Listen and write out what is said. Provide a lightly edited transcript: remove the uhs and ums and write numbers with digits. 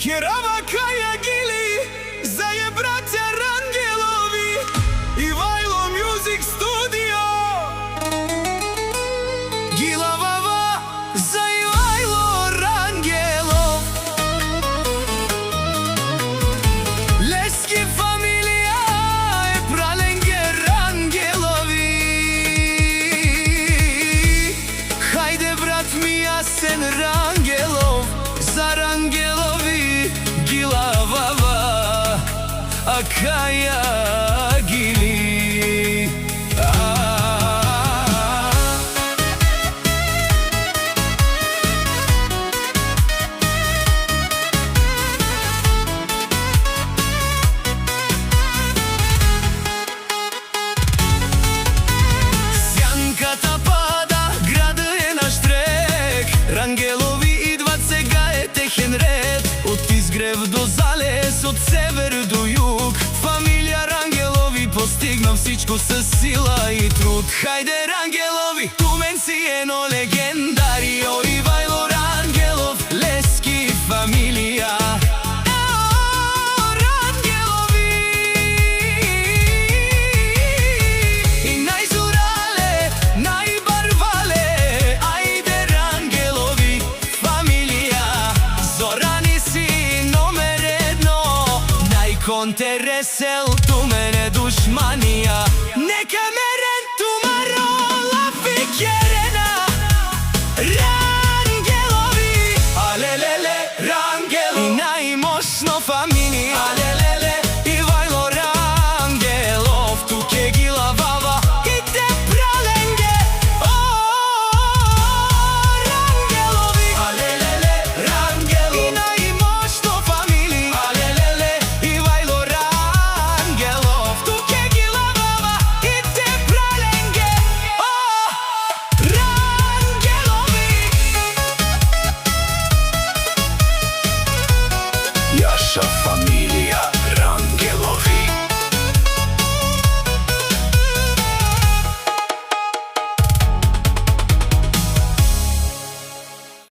Kjerava Kaja Gili, zaje braća Rangelovi i Vajlo Music Studio. Gila Vava, zaje Vajlo Rangelov, Leski familija e Pralenge Rangelovi. Hajde brat mi Jasen Rangelov, za Rangelovi Gila Vava, a Kaja Gili. Сянката пада, градът е наш трек, Rangelovi идват, сега е техен ред. От изгрев до залез, от север до юг, фамилия Rangelovi постигна всичко с сила и труд. Хайде Rangelovi, тумен си едно легендарио, Ивайло Rangelov, Leski familija. Контересел ту мене душмания, нека мерен ту марола фикерена. Rangelovi, алелеле, Rangelovi, и најмощно фамилија. Алелеле, Ивайло Rangelov, тук е Гила Вава и те Праленге. Rangelovi, алелеле, Rangelov, и најмощно фамилија. Алелеле, Ивайло Rangelov, тук е Гила Вава и те Праленге. Rangelovi. Јаша фамилија.